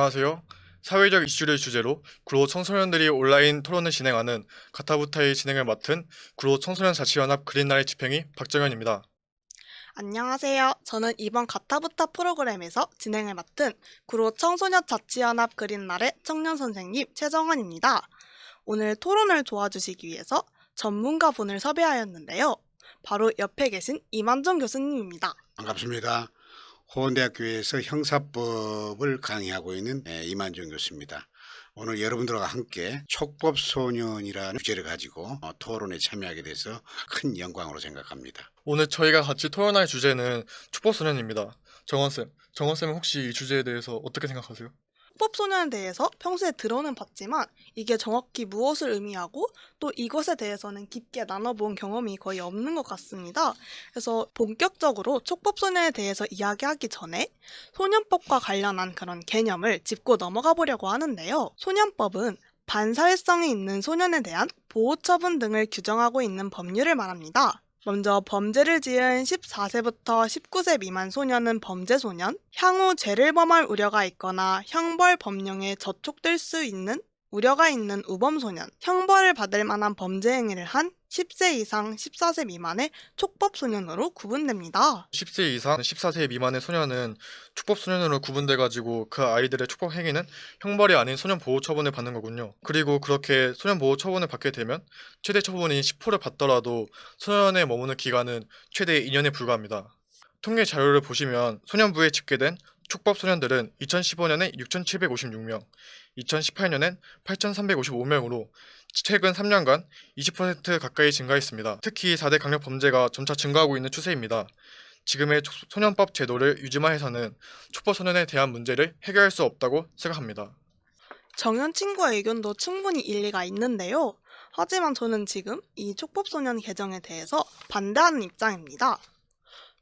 안녕하세요. 사회적 이슈를 주제로 구로 청소년들이 온라인 토론을 진행하는 가타부타의 진행을 맡은 구로 청소년 자치연합 그린날의 집행위 박정현입니다. 안녕하세요. 저는 이번 가타부타 프로그램에서 진행을 맡은 구로 청소년 자치연합 그린날의 청년 선생님 최정환입니다. 오늘 토론을 도와주시기 위해서 전문가 분을 섭외하였는데요. 바로 옆에 계신 이만정 교수님입니다. 반갑습니다. 호원대학교에서 형사법을 강의하고 있는 이만정 교수입니다. 오늘 여러분들과 함께 촉법소년이라는 주제를 가지고 토론에 참여하게 돼서 큰 영광으로 생각합니다. 오늘 저희가 같이 토론할 주제는 촉법소년입니다. 정원쌤은 혹시 이 주제에 대해서 어떻게 생각하세요? 촉법소년에 대해서 평소에 들어는 봤지만 이게 정확히 무엇을 의미하고 또 이것에 대해서는 깊게 나눠본 경험이 거의 없는 것 같습니다. 그래서 본격적으로 촉법소년에 대해서 이야기하기 전에 소년법과 관련한 그런 개념을 짚고 넘어가 보려고 하는데요. 소년법은 반사회성이 있는 소년에 대한 보호처분 등을 규정하고 있는 법률을 말합니다. 먼저 범죄를 지은 14세부터 19세 미만 소년은 범죄소년, 향후 죄를 범할 우려가 있거나 형벌 법령에 저촉될 수 있는 우려가 있는 우범소년, 형벌을 받을 만한 범죄 행위를 한 10세 이상 14세 미만의 촉법소년으로 구분됩니다. 10세 이상 14세 미만의 소년은 촉법소년으로 구분돼가지고 그 아이들의 촉법 행위는 형벌이 아닌 소년 보호 처분을 받는 거군요. 그리고 그렇게 소년 보호 처분을 받게 되면 최대 처분이 10호를 받더라도 소년에 머무는 기간은 최대 2년에 불과합니다. 통계 자료를 보시면 소년부에 집계된 촉법 소년들은 2015년에 6,756명, 2018년엔 8,355명으로 최근 3년간 20% 가까이 증가했습니다. 특히 4대 강력 범죄가 점차 증가하고 있는 추세입니다. 지금의 소년법 제도를 유지만 해서는 촉법 소년에 대한 문제를 해결할 수 없다고 생각합니다. 정현 친구의 의견도 충분히 일리가 있는데요. 하지만 저는 지금 이 촉법소년 개정에 대해서 반대하는 입장입니다.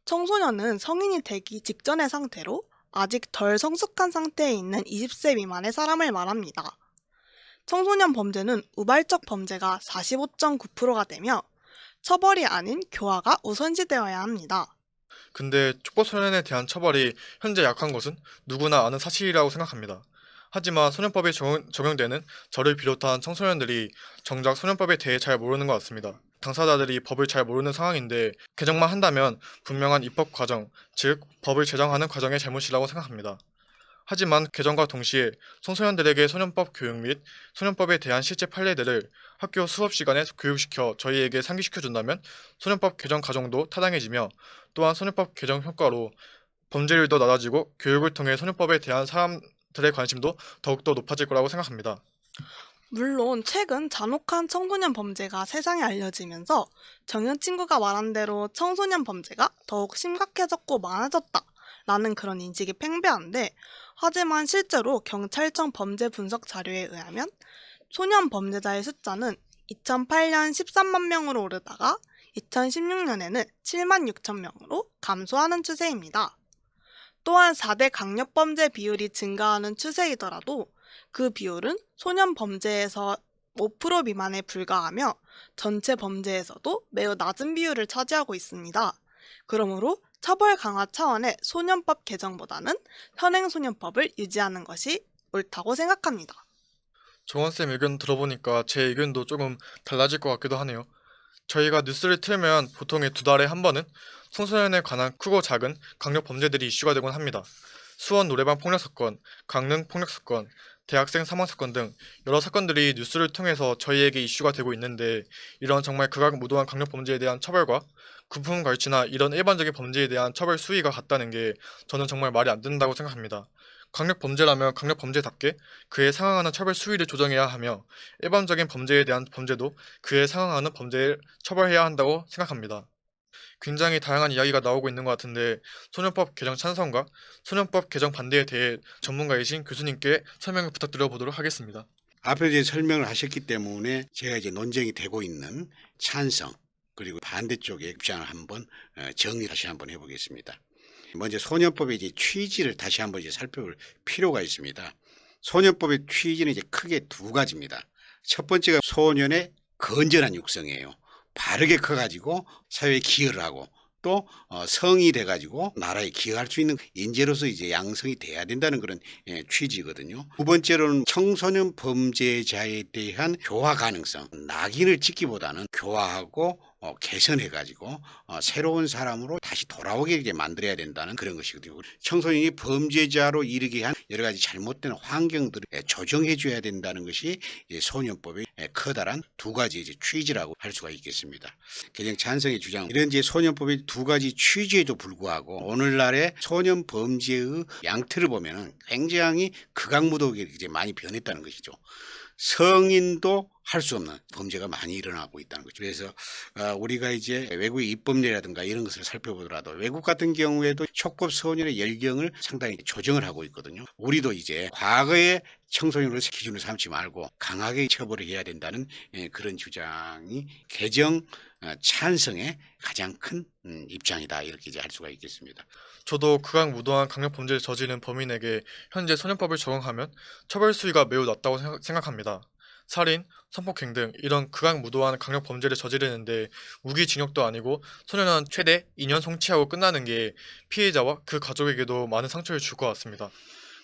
청소년은 성인이 되기 직전의 상태로 아직 덜 성숙한 상태에 있는 20세 미만의 사람을 말합니다. 청소년 범죄는 우발적 범죄가 45.9%가 되며 처벌이 아닌 교화가 우선시되어야 합니다. 근데 촉법 소년에 대한 처벌이 현재 약한 것은 누구나 아는 사실이라고 생각합니다. 하지만 소년법에 적용되는 저를 비롯한 청소년들이 정작 소년법에 대해 잘 모르는 것 같습니다. 당사자들이 법을 잘 모르는 상황인데 개정만 한다면 분명한 입법 과정, 즉 법을 제정하는 과정의 잘못이라고 생각합니다. 하지만 개정과 동시에 청소년들에게 소년법 교육 및 소년법에 대한 실제 판례들을 학교 수업 시간에 교육시켜 저희에게 상기시켜준다면 소년법 개정 과정도 타당해지며 또한 소년법 개정 효과로 범죄율도 낮아지고 교육을 통해 소년법에 대한 사람들의 관심도 더욱더 높아질 거라고 생각합니다. 물론 최근 잔혹한 청소년 범죄가 세상에 알려지면서 정현 친구가 말한 대로 청소년 범죄가 더욱 심각해졌고 많아졌다라는 그런 인식이 팽배한데, 하지만 실제로 경찰청 범죄 분석 자료에 의하면 소년 범죄자의 숫자는 2008년 13만 명으로 오르다가 2016년에는 7만 6천 명으로 감소하는 추세입니다. 또한 4대 강력범죄 비율이 증가하는 추세이더라도 그 비율은 소년 범죄에서 5% 미만에 불과하며 전체 범죄에서도 매우 낮은 비율을 차지하고 있습니다. 그러므로 처벌 강화 차원의 소년법 개정보다는 현행 소년법을 유지하는 것이 옳다고 생각합니다. 정원쌤 의견 들어보니까 제 의견도 조금 달라질 것 같기도 하네요. 저희가 뉴스를 틀면 보통에 두 달에 한 번은 청소년에 관한 크고 작은 강력 범죄들이 이슈가 되곤 합니다. 수원 노래방 폭력 사건, 강릉 폭력 사건, 대학생 사망 사건 등 여러 사건들이 뉴스를 통해서 저희에게 이슈가 되고 있는데 이런 정말 극악무도한 강력 범죄에 대한 처벌과 구품 갈취나 이런 일반적인 범죄에 대한 처벌 수위가 같다는 게 저는 정말 말이 안 된다고 생각합니다. 강력 범죄라면 강력 범죄답게 그에 상응하는 처벌 수위를 조정해야 하며 일반적인 범죄에 대한 범죄도 그에 상응하는 범죄를 처벌해야 한다고 생각합니다. 굉장히 다양한 이야기가 나오고 있는 것 같은데 소년법 개정 찬성과 소년법 개정 반대에 대해 전문가이신 교수님께 설명을 부탁드려 보도록 하겠습니다. 앞에 이제 설명을 하셨기 때문에 제가 이제 논쟁이 되고 있는 찬성 그리고 반대쪽의 입장을 한번 정리 다시 한번 해보겠습니다. 먼저 소년법의 이제 취지를 다시 한번 이제 살펴볼 필요가 있습니다. 소년법의 취지는 이제 크게 두 가지입니다. 첫 번째가 소년의 건전한 육성이에요. 바르게 커가지고 사회에 기여를 하고 또 성이 돼가지고 나라에 기여할 수 있는 인재로서 이제 양성이 돼야 된다는 그런 취지거든요. 두 번째로는 청소년 범죄자에 대한 교화 가능성, 낙인을 찍기보다는 교화하고 개선해가지고 새로운 사람으로 다시 돌아오게 이렇게 만들어야 된다는 그런 것이거든요. 청소년이 범죄자로 이르게 한 여러 가지 잘못된 환경들을 조정해줘야 된다는 것이 이제 소년법의 커다란 두 가지 이제 취지라고 할 수가 있겠습니다. 개정 찬성의 주장, 이런 이제 소년법의 두 가지 취지에도 불구하고 오늘날의 소년 범죄의 양태를 보면은 굉장히 극악무도하게 이제 많이 변했다는 것이죠. 성인도 할 수 없는 범죄가 많이 일어나고 있다는 거죠. 그래서 우리가 이제 외국의 입법례라든가 이런 것을 살펴보더라도 외국 같은 경우에도 촉법 소년의 연령을 상당히 조정을 하고 있거든요. 우리도 이제 과거의 청소년으로 기준을 삼지 말고 강하게 처벌을 해야 된다는 그런 주장이 개정 찬성의 가장 큰 입장이다, 이렇게 이제 할 수가 있겠습니다. 저도 극악무도한 강력범죄를 저지른 범인에게 현재 소년법을 적용하면 처벌 수위가 매우 낮다고 생각합니다. 살인, 성폭행 등 이런 극악무도한 강력범죄를 저지르는데 무기징역도 아니고 소년은 최대 2년 송치하고 끝나는 게 피해자와 그 가족에게도 많은 상처를 줄 것 같습니다.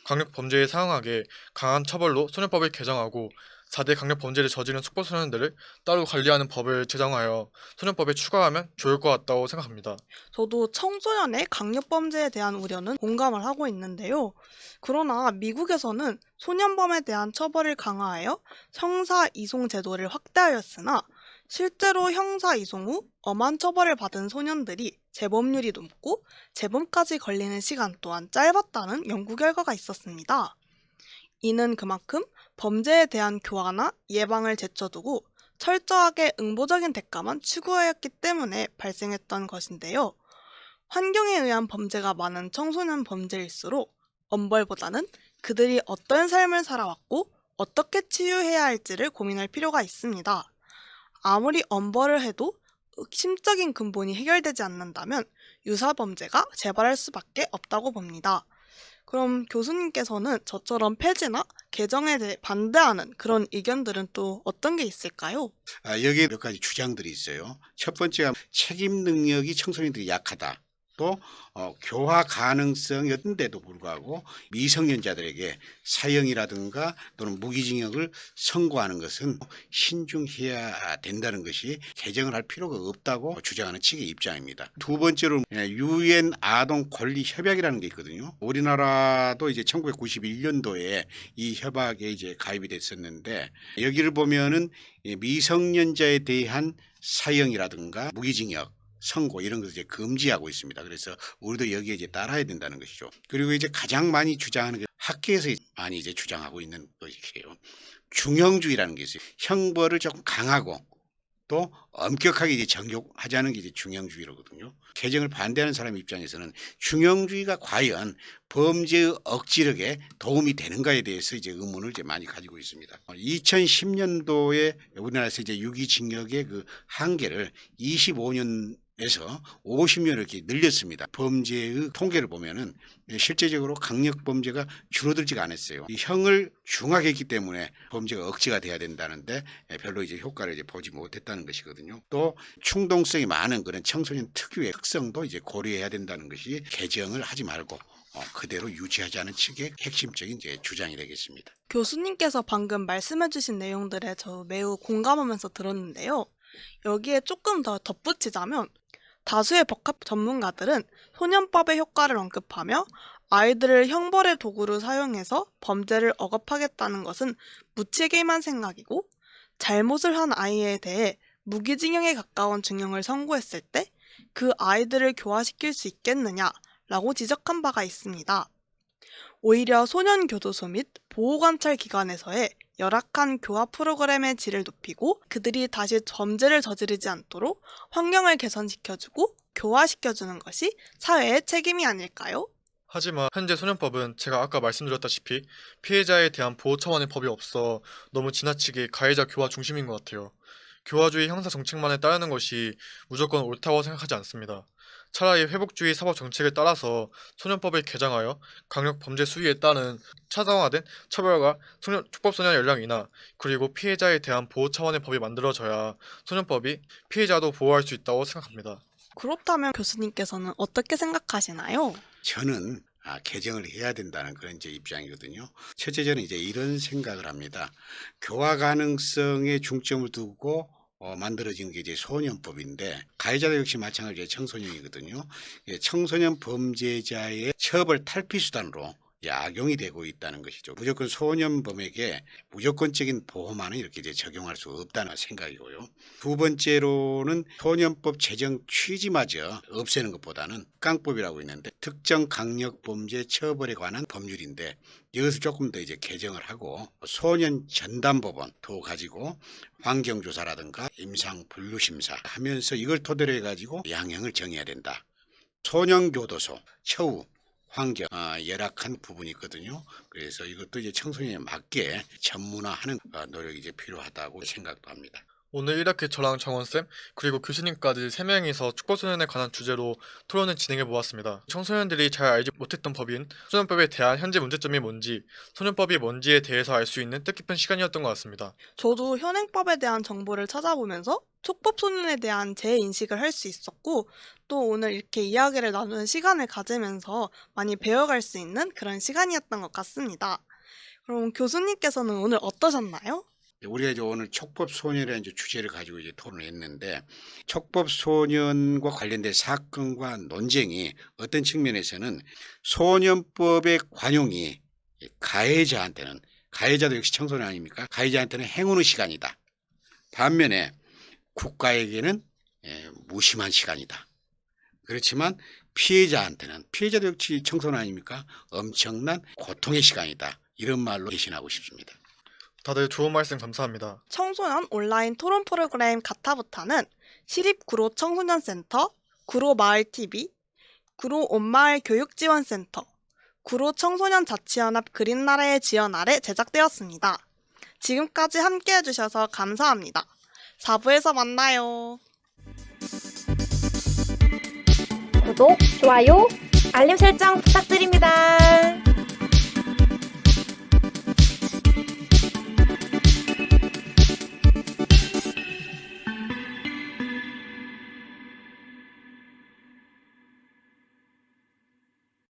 강력범죄에 상응하게 강한 처벌로 소년법을 개정하고 4대 강력범죄를 저지른 숙보소년들을 따로 관리하는 법을 제정하여 소년법에 추가하면 좋을 것 같다고 생각합니다. 저도 청소년의 강력범죄에 대한 우려는 공감을 하고 있는데요. 그러나 미국에서는 소년범에 대한 처벌을 강화하여 형사 이송 제도를 확대하였으나 실제로 형사 이송 후 엄한 처벌을 받은 소년들이 재범률이 높고 재범까지 걸리는 시간 또한 짧았다는 연구 결과가 있었습니다. 이는 그만큼 범죄에 대한 교화나 예방을 제쳐두고 철저하게 응보적인 대가만 추구하였기 때문에 발생했던 것인데요. 환경에 의한 범죄가 많은 청소년 범죄일수록 엄벌보다는 그들이 어떤 삶을 살아왔고 어떻게 치유해야 할지를 고민할 필요가 있습니다. 아무리 엄벌을 해도 심적인 근본이 해결되지 않는다면 유사범죄가 재발할 수밖에 없다고 봅니다. 그럼 교수님께서는 저처럼 폐지나 개정에 대해 반대하는 그런 의견들은 또 어떤 게 있을까요? 여기에 몇 가지 주장들이 있어요. 첫 번째가 책임 능력이 청소년들이 약하다. 또 교화 가능성이었는데도 불구하고 미성년자들에게 사형이라든가 또는 무기징역을 선고하는 것은 신중해야 된다는 것이 개정을 할 필요가 없다고 주장하는 측의 입장입니다. 두 번째로 유엔 아동 권리 협약이라는 게 있거든요. 우리나라도 이제 1991년도에 이 협약에 이제 가입이 됐었는데, 여기를 보면은 미성년자에 대한 사형이라든가 무기징역 선고 이런 것을 이제 금지하고 있습니다. 그래서 우리도 여기에 이제 따라야 된다는 것이죠. 그리고 이제 가장 많이 주장하는 게 학계에서 많이 이제 주장하고 있는 것이에요. 중형주의라는 게 있어요. 형벌을 조금 강하고 또 엄격하게 이제 적용하자는 게 이제 중형주의로거든요. 개정을 반대하는 사람 입장에서는 중형주의가 과연 범죄의 억지력에 도움이 되는가에 대해서 이제 의문을 이제 많이 가지고 있습니다. 2010년도에 우리나라에서 이제 유기징역의 그 한계를 25년에서 50년을 이렇게 늘렸습니다. 범죄의 통계를 보면은 실제적으로 강력 범죄가 줄어들지가 않았어요. 이 형을 중하게 했기 때문에 범죄가 억제가 돼야 된다는데 별로 이제 효과를 이제 보지 못했다는 것이거든요. 또 충동성이 많은 그런 청소년 특유의 특성도 이제 고려해야 된다는 것이 개정을 하지 말고 그대로 유지하자는 측의 핵심적인 이제 주장이 되겠습니다. 교수님께서 방금 말씀해주신 내용들에 저 매우 공감하면서 들었는데요. 여기에 조금 더 덧붙이자면 다수의 법학 전문가들은 소년법의 효과를 언급하며 아이들을 형벌의 도구로 사용해서 범죄를 억압하겠다는 것은 무책임한 생각이고, 잘못을 한 아이에 대해 무기징역에 가까운 중형을 선고했을 때 그 아이들을 교화시킬 수 있겠느냐라고 지적한 바가 있습니다. 오히려 소년교도소 및 보호관찰기관에서의 열악한 교화 프로그램의 질을 높이고 그들이 다시 범죄를 저지르지 않도록 환경을 개선시켜주고 교화시켜주는 것이 사회의 책임이 아닐까요? 하지만 현재 소년법은 제가 아까 말씀드렸다시피 피해자에 대한 보호 차원의 법이 없어 너무 지나치게 가해자 교화 중심인 것 같아요. 교화주의 형사 정책만에 따르는 것이 무조건 옳다고 생각하지 않습니다. 차라리 회복주의 사법 정책을 따라서 소년법을 개정하여 강력 범죄 수위에 따른 차등화된 처벌과 촉법소년 연령이나 그리고 피해자에 대한 보호 차원의 법이 만들어져야 소년법이 피해자도 보호할 수 있다고 생각합니다. 그렇다면 교수님께서는 어떻게 생각하시나요? 저는 개정을 해야 된다는 그런 제 입장이거든요. 첫째, 저는 이제 이런 생각을 합니다. 교화 가능성에 중점을 두고 만들어진 게 이제 소년법인데, 가해자도 역시 마찬가지로 청소년이거든요. 청소년 범죄자의 처벌 탈피 수단으로 악용이 되고 있다는 것이죠. 무조건 소년범에게 무조건적인 보호만은 이렇게 이제 적용할 수 없다는 생각이고요. 두 번째로는 소년법 제정 취지마저 없애는 것보다는 특강법이라고 있는데, 특정 강력범죄 처벌에 관한 법률인데, 이것을 조금 더 이제 개정을 하고 소년 전담법원 도 가지고 환경조사라든가 임상 분류심사 하면서 이걸 토대로 해가지고 양형을 정해야 된다. 소년교도소, 처우, 환경 열악한 부분이 있거든요. 그래서 이것도 이제 청소년에 맞게 전문화하는 노력이 이제 필요하다고 생각도 합니다. 오늘 이렇게 저랑 정원쌤 그리고 교수님까지 3명이서 축구소년에 관한 주제로 토론을 진행해 보았습니다. 청소년들이 잘 알지 못했던 법인 소년법에 대한 현재 문제점이 뭔지, 소년법이 뭔지에 대해서 알 수 있는 뜻깊은 시간이었던 것 같습니다. 저도 현행법에 대한 정보를 찾아보면서 촉법소년에 대한 재인식을 할 수 있었고, 또 오늘 이렇게 이야기를 나누는 시간을 가지면서 많이 배워갈 수 있는 그런 시간이었던 것 같습니다. 그럼 교수님께서는 오늘 어떠셨나요? 우리가 이제 오늘 촉법소년이라는 이제 주제를 가지고 이제 토론을 했는데, 촉법소년과 관련된 사건과 논쟁이 어떤 측면에서는 소년법의 관용이 가해자한테는, 가해자도 역시 청소년 아닙니까? 가해자한테는 행운의 시간이다. 반면에 국가에게는 무심한 시간이다. 그렇지만 피해자한테는, 피해자도 역시 청소년 아닙니까? 엄청난 고통의 시간이다. 이런 말로 대신하고 싶습니다. 다들 좋은 말씀 감사합니다. 청소년 온라인 토론 프로그램 가타부타는 시립구로 청소년센터, 구로 마을TV, 구로 온마을 교육지원센터, 구로 청소년 자치연합 그린나라의 지원 아래 제작되었습니다. 지금까지 함께 해주셔서 감사합니다. 4부에서 만나요. 구독, 좋아요, 알림 설정 부탁드립니다.